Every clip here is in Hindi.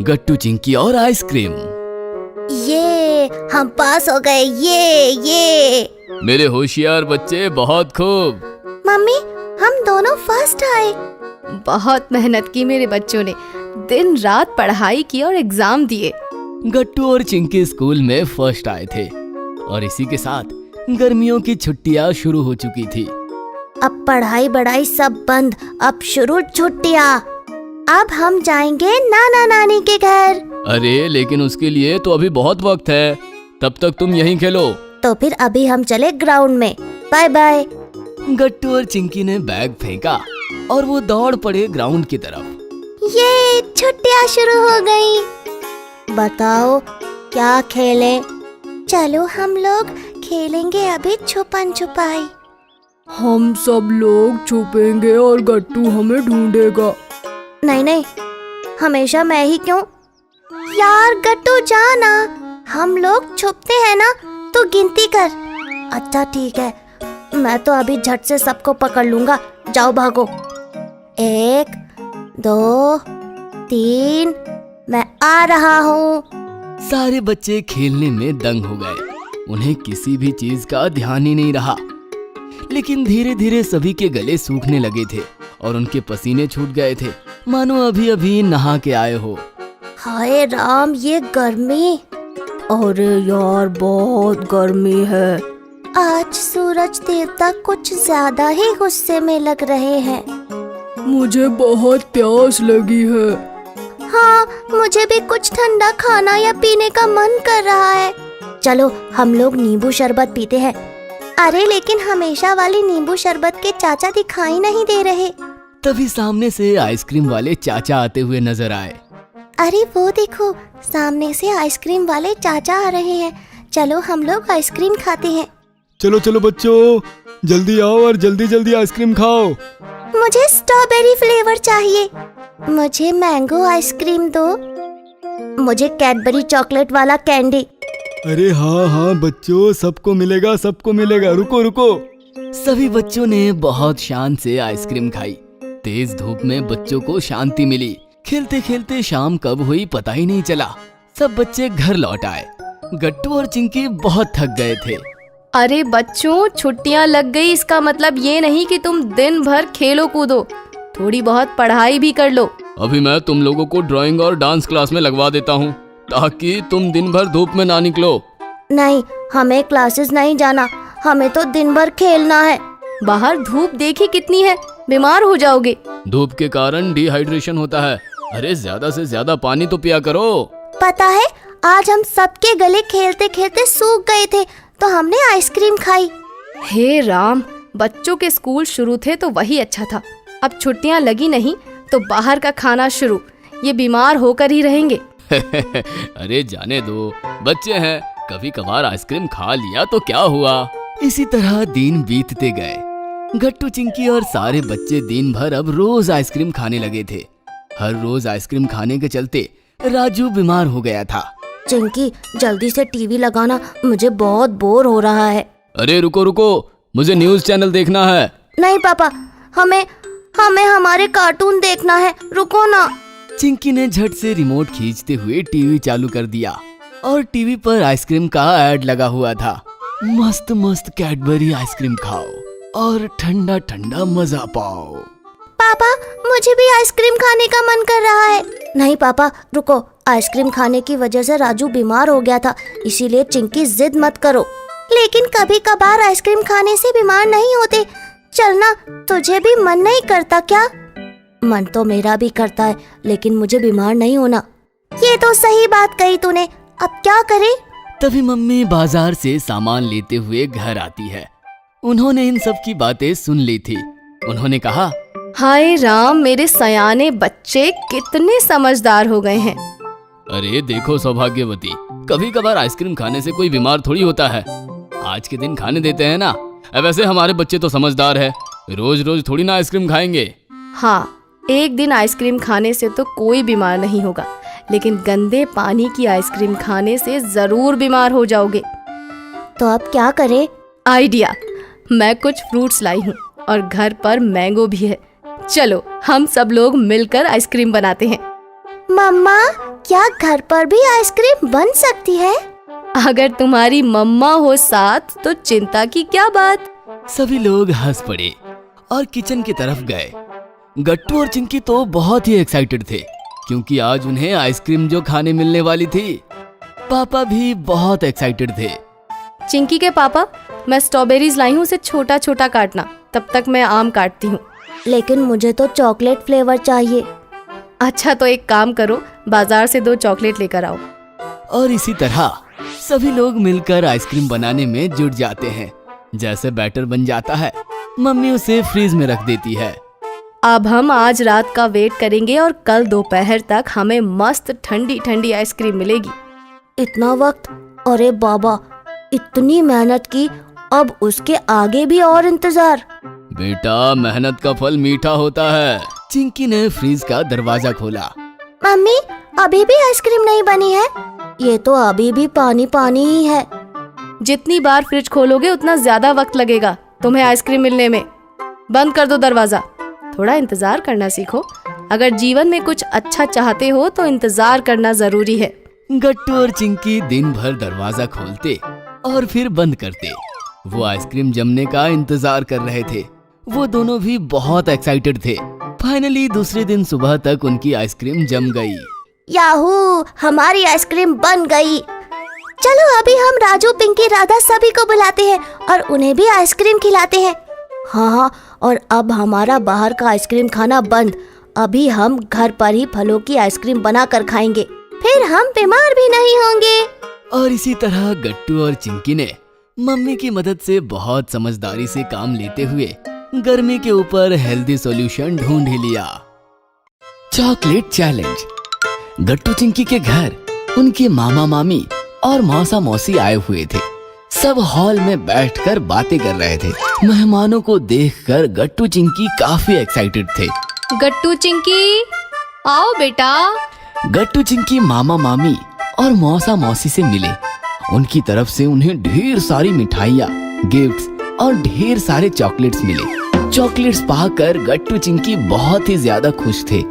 गट्टू, चिंकी और आइसक्रीम। ये हम पास हो गए। ये मेरे होशियार बच्चे, बहुत खूब। मम्मी, हम दोनों फर्स्ट आए। बहुत मेहनत की मेरे बच्चों ने, दिन रात पढ़ाई की और एग्जाम दिए। गट्टू और चिंकी स्कूल में फर्स्ट आए थे और इसी के साथ गर्मियों की छुट्टियां शुरू हो चुकी थी। अब पढ़ाई बढ़ाई सब बंद, अब शुरू छुट्टियाँ। अब हम जाएंगे नाना नानी के घर। अरे लेकिन उसके लिए तो अभी बहुत वक्त है, तब तक तुम यहीं खेलो। तो फिर अभी हम चले ग्राउंड में। Bye bye. गट्टू और चिंकी ने बैग फेंका और वो दौड़ पड़े ग्राउंड की तरफ। ये छुट्टियाँ शुरू हो गई। बताओ क्या खेलें? चलो हम लोग खेलेंगे अभी छुपन छुपाई। हम सब लोग छुपेंगे और गट्टू हमें ढूंढेगा। नहीं, हमेशा मैं ही क्यों? यार गट्टू जाना, हम लोग छुपते हैं ना, तो गिनती कर। अच्छा ठीक है, मैं तो अभी झट से सबको पकड़ लूंगा। जाओ भागो। 1 2 3, मैं आ रहा हूँ। सारे बच्चे खेलने में दंग हो गए। उन्हें किसी भी चीज का ध्यान ही नहीं रहा। लेकिन धीरे धीरे सभी के गले सूखने लगे थे और उनके पसीने छूट गए थे, मानो अभी अभी नहा के आए हो। हाय राम, ये गर्मी। अरे यार बहुत गर्मी है। आज सूरज देवता कुछ ज्यादा ही गुस्से में लग रहे हैं। मुझे बहुत प्यास लगी है। हाँ, मुझे भी कुछ ठंडा खाना या पीने का मन कर रहा है। चलो हम लोग नींबू शरबत पीते हैं। अरे लेकिन हमेशा वाली नींबू शरबत के चाचा दिखाई नहीं दे रहे। तभी सामने से आइसक्रीम वाले चाचा आते हुए नजर आए। अरे वो देखो, सामने से आइसक्रीम वाले चाचा आ रहे हैं। चलो हम लोग आइसक्रीम खाते हैं। चलो चलो बच्चों, जल्दी आओ और जल्दी जल्दी आइसक्रीम खाओ। मुझे स्ट्रॉबेरी फ्लेवर चाहिए। मुझे मैंगो आइसक्रीम दो। मुझे कैडबरी चॉकलेट वाला कैंडी। अरे हाँ बच्चों, सबको मिलेगा सबको मिलेगा। रुको रुको। सभी बच्चों ने बहुत शान से आइसक्रीम खाई। तेज धूप में बच्चों को शांति मिली। खेलते खेलते शाम कब हुई पता ही नहीं चला। सब बच्चे घर लौट आए। गट्टू और चिंकी बहुत थक गए थे। अरे बच्चों, छुट्टियां लग गई, इसका मतलब ये नहीं कि तुम दिन भर खेलो कूदो, थोड़ी बहुत पढ़ाई भी कर लो। अभी मैं तुम लोगों को ड्राइंग और डांस क्लास में लगवा देता हूँ, ताकि तुम दिन भर धूप में ना निकलो। नहीं, हमें क्लासेस नहीं जाना, हमें तो दिन भर खेलना है। बाहर धूप देखी कितनी है, बीमार हो जाओगे। धूप के कारण डिहाइड्रेशन होता है। अरे ज्यादा से ज्यादा पानी तो पिया करो। पता है, आज हम सबके गले खेलते खेलते सूख गए थे, तो हमने आइसक्रीम खाई। हे राम, बच्चों के स्कूल शुरू थे तो वही अच्छा था। अब छुट्टियां लगी नहीं तो बाहर का खाना शुरू। ये बीमार होकर ही रहेंगे। अरे जाने दो, बच्चे हैं, कभी कभार आइसक्रीम खा लिया तो क्या हुआ। इसी तरह दिन बीतते गए। गट्टू, चिंकी और सारे बच्चे दिन भर अब रोज आइसक्रीम खाने लगे थे। हर रोज आइसक्रीम खाने के चलते राजू बीमार हो गया था। चिंकी, जल्दी से टीवी लगाना, मुझे बहुत बोर हो रहा है। अरे रुको रुको, मुझे न्यूज चैनल देखना है। नहीं पापा, हमें हमारे कार्टून देखना है, रुको ना। चिंकी ने झट से रिमोट खींचते हुए टीवी चालू कर दिया और टीवी पर आइसक्रीम का ऐड लगा हुआ था। मस्त मस्त कैडबरी आइसक्रीम खाओ और ठंडा ठंडा मजा पाओ। पापा, मुझे भी आइसक्रीम खाने का मन कर रहा है। नहीं पापा रुको, आइसक्रीम खाने की वजह से राजू बीमार हो गया था, इसीलिए चिंकी जिद मत करो। लेकिन कभी कभार आइसक्रीम खाने से बीमार नहीं होते। चलना, तुझे भी मन नहीं करता क्या? मन तो मेरा भी करता है, लेकिन मुझे बीमार नहीं होना। ये तो सही बात कही तूने, अब क्या करें? तभी मम्मी बाजार से सामान लेते हुए घर आती है। उन्होंने इन सब की बातें सुन ली थी। उन्होंने कहा, हाय राम, मेरे सयाने बच्चे कितने समझदार हो गए हैं। अरे देखो सौभाग्यवती, कभी कभार आइसक्रीम खाने से कोई बीमार थोड़ी होता है। आज के दिन खाने देते हैं ना। वैसे हमारे बच्चे तो समझदार है, रोज रोज थोड़ी ना आइसक्रीम खाएंगे। हाँ, एक दिन आइसक्रीम खाने से तो कोई बीमार नहीं होगा, लेकिन गंदे पानी की आइसक्रीम खाने से जरूर बीमार हो जाओगे। तो अब क्या करें? आइडिया, मैं कुछ फ्रूट्स लाई हूँ और घर पर मैंगो भी है। चलो हम सब लोग मिलकर आइसक्रीम बनाते हैं। मम्मा, क्या घर पर भी आइसक्रीम बन सकती है? अगर तुम्हारी मम्मा हो साथ तो चिंता की क्या बात। सभी लोग हंस पड़े और किचन की तरफ गए। गट्टू और चिंकी तो बहुत ही एक्साइटेड थे क्योंकि आज उन्हें आइसक्रीम जो खाने मिलने वाली थी। पापा भी बहुत एक्साइटेड थे। चिंकी के पापा, मैं स्ट्रॉबेरीज लाई हूँ, उसे छोटा छोटा काटना, तब तक मैं आम काटती हूँ। लेकिन मुझे तो चॉकलेट फ्लेवर चाहिए। अच्छा तो एक काम करो, बाजार से 2 चॉकलेट लेकर आओ। और इसी तरह सभी लोग मिलकर आइसक्रीम बनाने में जुट जाते हैं। जैसे बैटर बन जाता है, मम्मी उसे फ्रीज में रख देती है। अब हम आज रात का वेट करेंगे और कल दोपहर तक हमें मस्त ठंडी ठंडी आइसक्रीम मिलेगी। इतना वक्त? अरे बाबा, इतनी मेहनत की, अब उसके आगे भी और इंतजार। बेटा, मेहनत का फल मीठा होता है। चिंकी ने फ्रीज का दरवाजा खोला। मम्मी, अभी भी आइसक्रीम नहीं बनी है? ये तो अभी भी पानी पानी ही है। जितनी बार फ्रिज खोलोगे उतना ज्यादा वक्त लगेगा तुम्हें आइसक्रीम मिलने में। बंद कर दो दरवाजा। थोड़ा इंतजार करना सीखो। अगर जीवन में कुछ अच्छा चाहते हो तो इंतजार करना जरूरी है। गट्टू और चिंकी दिन भर दरवाजा खोलते और फिर बंद करते। वो आइसक्रीम जमने का इंतजार कर रहे थे। वो दोनों भी बहुत एक्साइटेड थे। फाइनली दूसरे दिन सुबह तक उनकी आइसक्रीम जम गई। याहू, हमारी आइसक्रीम बन गई। चलो अभी हम राजू, पिंकी, राधा सभी को बुलाते हैं और उन्हें भी आइसक्रीम खिलाते हैं। हाँ, और अब हमारा बाहर का आइसक्रीम खाना बंद। अभी हम घर पर ही फलों की आइसक्रीम बनाकर खाएंगे, फिर हम बीमार भी नहीं होंगे। और इसी तरह गट्टू और चिंकी ने मम्मी की मदद से बहुत समझदारी से काम लेते हुए गर्मी के ऊपर हेल्दी सॉल्यूशन ढूंढ ही लिया। Chocolate challenge. गट्टू चिंकी के घर उनके मामा मामी और मौसा मौसी आए हुए थे। सब हॉल में बैठकर बातें कर रहे थे। मेहमानों को देखकर गट्टू चिंकी काफी एक्साइटेड थे। गट्टू चिंकी, आओ बेटा। गट्टू चिंकी मामा मामी और मौसा मौसी से मिले। उनकी तरफ से उन्हें ढेर सारी मिठाइयाँ, गिफ्ट्स और ढेर सारे चॉकलेट्स मिले। चॉकलेट्स पाकर गट्टू चिंकी बहुत ही ज्यादा खुश थे।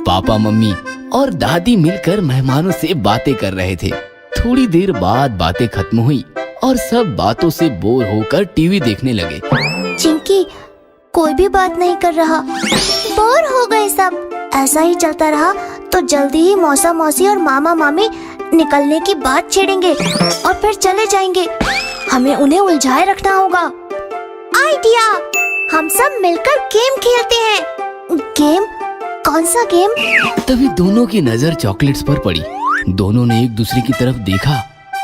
पापा मम्मी और दादी मिलकर मेहमानों से बातें कर रहे थे। थोड़ी देर बाद बातें खत्म हुई और सब बातों से बोर होकर टीवी देखने लगे। चिंकी, कोई भी बात नहीं कर रहा। बोर हो गए सब। ऐसा ही चलता रहा तो जल्दी ही मौसा मौसी और मामा मामी निकलने की बात छेड़ेंगे और फिर चले जाएंगे। हमें उन्हें उलझाए रखना होगा। आइडिया! हम सब मिलकर गेम खेलते हैं। गेम? कौन सा गेम? तभी दोनों की नजर चॉकलेट्स पर पड़ी। दोनों ने एक दूसरे की तरफ देखा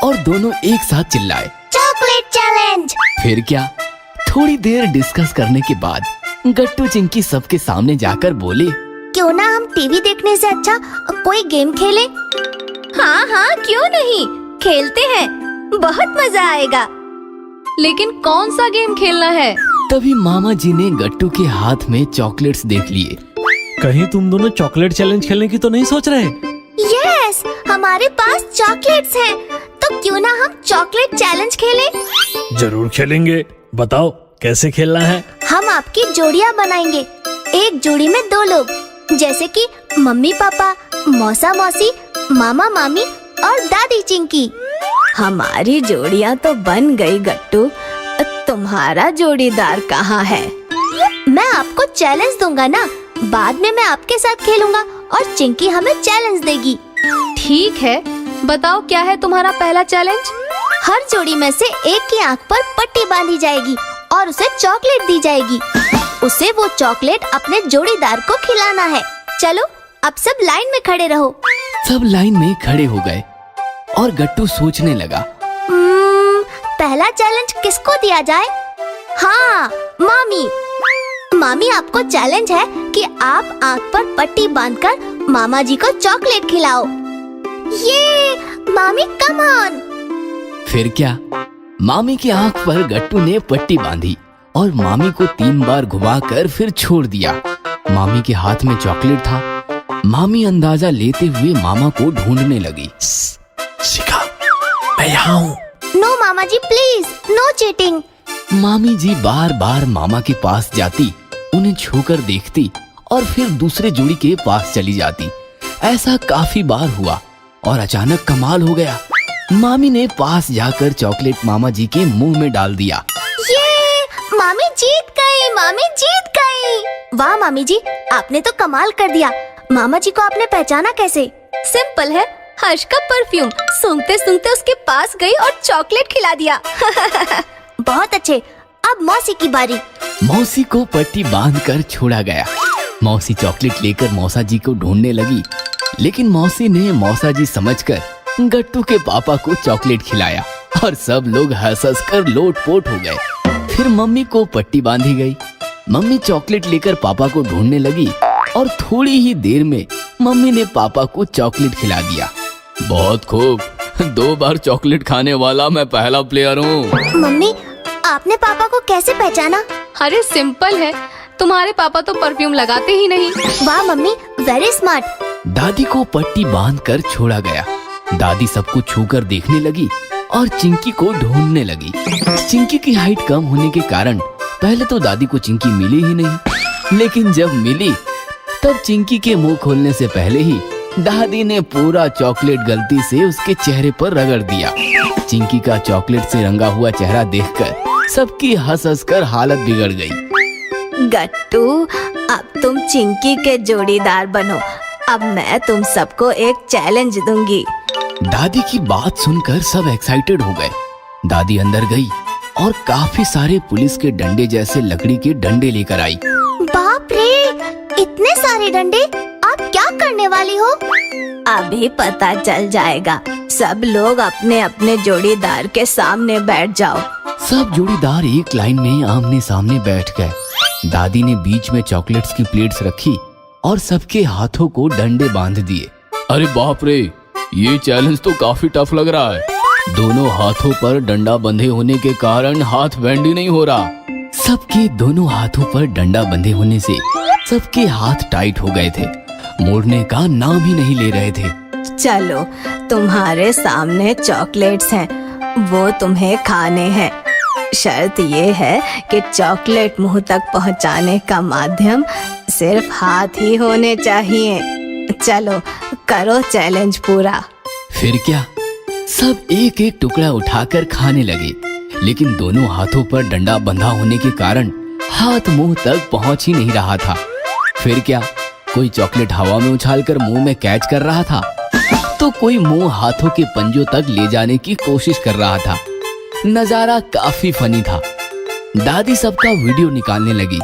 और दोनों एक साथ चिल्लाए, चॉकलेट चैलेंज! फिर क्या? थोड़ी देर डिस्कस करने के बाद गट्टू चिंकी सबके सामने जाकर बोले, क्यों ना हम टीवी देखने से अच्छा कोई गेम खेले? हाँ हाँ, क्यों नहीं, खेलते हैं, बहुत मजा आएगा। लेकिन कौन सा गेम खेलना है? तभी मामा जी ने गट्टू के हाथ में चॉकलेट्स देख लिए। कहीं तुम दोनों चॉकलेट चैलेंज खेलने की तो नहीं सोच रहे? यस, हमारे पास चॉकलेट्स हैं, तो क्यों ना हम चॉकलेट चैलेंज खेलें? जरूर खेलेंगे। बताओ कैसे खेलना है? हम आपकी जोड़ियां बनाएंगे। एक जोड़ी में 2 लोग, जैसे कि मम्मी पापा, मौसा मौसी, मामा मामी और दादी चिंकी। हमारी जोड़ियां तो बन गई गट्टू, तुम्हारा जोड़ीदार कहाँ है? मैं आपको चैलेंज दूंगा ना, बाद में मैं आपके साथ खेलूंगा और चिंकी हमें चैलेंज देगी। ठीक है, बताओ क्या है तुम्हारा पहला चैलेंज? हर जोड़ी में से एक की आंख पर पट्टी बांधी जाएगी और उसे चॉकलेट दी जाएगी। उसे वो चॉकलेट अपने जोड़ीदार को खिलाना है। चलो अब सब लाइन में खड़े रहो। सब लाइन में खड़े हो गए और गट्टू सोचने लगा, पहला चैलेंज किसको दिया जाए? हाँ, मामी। मामी, आपको चैलेंज है कि आप आंख पर पट्टी बांधकर मामा जी को चॉकलेट खिलाओ। ये मामी, कम ऑन। फिर क्या? मामी की आंख पर गट्टू ने पट्टी बांधी और मामी को 3 बार घुमाकर फिर छोड़ दिया। मामी के हाथ में चॉकलेट था। मामी अंदाजा लेते हुए मामा को ढूंढने लगी। शिखा, मैं यहाँ हूँ। नो मामा जी, प्लीज, नो चीटिंग। मामी जी बार बार मामा के पास जाती, उन्हें छूकर देखती और फिर दूसरे जोड़ी के पास चली जाती। ऐसा काफी बार हुआ और अचानक कमाल हो गया। मामी ने पास जाकर चॉकलेट मामा जी के मुंह में डाल दिया। ये मामी जीत गई, मामी जीत गई। वाह मामी जी, आपने तो कमाल कर दिया। मामा जी को आपने पहचाना कैसे? सिंपल है, हर्ष का परफ्यूम सूंघते सूंघते उसके पास गई और चॉकलेट खिला दिया। बहुत अच्छे। अब मौसी की बारी। मौसी को पट्टी बांधकर छोड़ा गया। मौसी चॉकलेट लेकर मौसा जी को ढूंढने लगी, लेकिन मौसी ने मौसा जी समझकर गट्टू के पापा को चॉकलेट खिलाया और सब लोग हंस हंस कर लोटपोट हो गए। फिर मम्मी को पट्टी बांधी गई। मम्मी चॉकलेट लेकर पापा को ढूंढने लगी और थोड़ी ही देर में मम्मी ने पापा को चॉकलेट खिला दिया। बहुत खूब, 2 बार चॉकलेट खाने वाला मैं पहला प्लेयर हूँ। मम्मी, आपने पापा को कैसे पहचाना? अरे सिंपल है, तुम्हारे पापा तो परफ्यूम लगाते ही नहीं। वाह मम्मी, वेरी स्मार्ट। दादी को पट्टी बांधकर छोड़ा गया। दादी सबको छूकर देखने लगी और चिंकी को ढूंढने लगी। चिंकी की हाइट कम होने के कारण पहले तो दादी को चिंकी मिली ही नहीं, लेकिन जब मिली तब चिंकी के मुंह खोलने से पहले ही दादी ने पूरा चॉकलेट गलती से उसके चेहरे पर रगड़ दिया। चिंकी का चॉकलेट से रंगा हुआ चेहरा देखकर सबकी हंस हंस कर हालत बिगड़ गई। गट्टू, अब तुम चिंकी के जोड़ीदार बनो। अब मैं तुम सबको एक चैलेंज दूंगी। दादी की बात सुनकर सब एक्साइटेड हो गए। दादी अंदर गई और काफी सारे पुलिस के डंडे जैसे लकड़ी के डंडे लेकर आई। बाप रे, इतने सारे डंडे! आप क्या करने वाली हो? अभी पता चल जाएगा। सब लोग अपने अपने जोड़ीदार के सामने बैठ जाओ। सब जोड़ीदार एक लाइन में आमने सामने बैठ गए। दादी ने बीच में चॉकलेट्स की प्लेट्स रखी और सबके हाथों को डंडे बांध दिए। अरे बाप रे, ये चैलेंज तो काफी टफ लग रहा है। दोनों हाथों पर डंडा बंधे होने के कारण हाथ बेंड ही नहीं हो रहा। सबके दोनों हाथों पर डंडा बंधे होने से सबके हाथ टाइट हो गए थे, मोड़ने का नाम ही नहीं ले रहे थे। चलो, तुम्हारे सामने चॉकलेट्स हैं, वो तुम्हें खाने हैं। शर्त ये है कि चॉकलेट मुंह तक पहुंचाने का माध्यम सिर्फ हाथ ही होने चाहिए। चलो, करो चैलेंज पूरा। फिर क्या, सब एक एक टुकड़ा उठाकर खाने लगे, लेकिन दोनों हाथों पर डंडा बंधा होने के कारण हाथ मुंह तक पहुंच ही नहीं रहा था। फिर क्या, कोई चॉकलेट हवा में उछालकर मुंह में कैच कर रहा था, तो कोई मुंह हाथों के पंजों तक ले जाने की कोशिश कर रहा था। नजारा काफी फनी था। दादी सबका वीडियो निकालने लगी।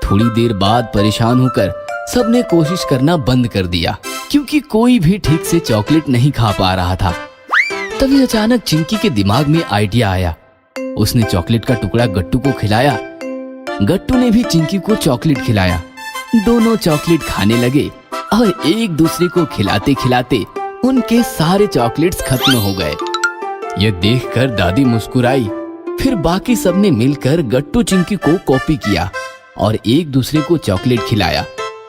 थोड़ी देर बाद परेशान होकर सबने कोशिश करना बंद कर दिया, क्योंकि कोई भी ठीक से चॉकलेट नहीं खा पा रहा था। तभी अचानक चिंकी के दिमाग में आइडिया आया। उसने चॉकलेट का टुकड़ा गट्टू को खिलाया। गट्टू ने भी चिंकी को चॉकलेट खिलाया। दोनों चॉकलेट खाने लगे और एक दूसरे को खिलाते खिलाते उनके सारे चॉकलेट्स खत्म हो गए। यह देखकर दादी मुस्कुराई। फिर बाकी सबने मिलकर गट्टू चिंकी को कॉपी किया और एक दूसरे को चॉकलेट खिलाया।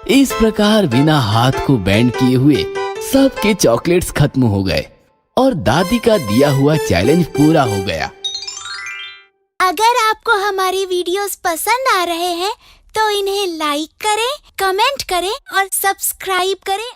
इस प्रकार बिना हाथ को बैंड किए हुए सबके चॉकलेट्स खत्म हो गए और दादी का दिया हुआ चैलेंज पूरा हो गया। अगर आपको हमारी वीडियोस पसंद आ रहे हैं तो इन्हें लाइक करें, कमेंट करें और सब्सक्राइब करें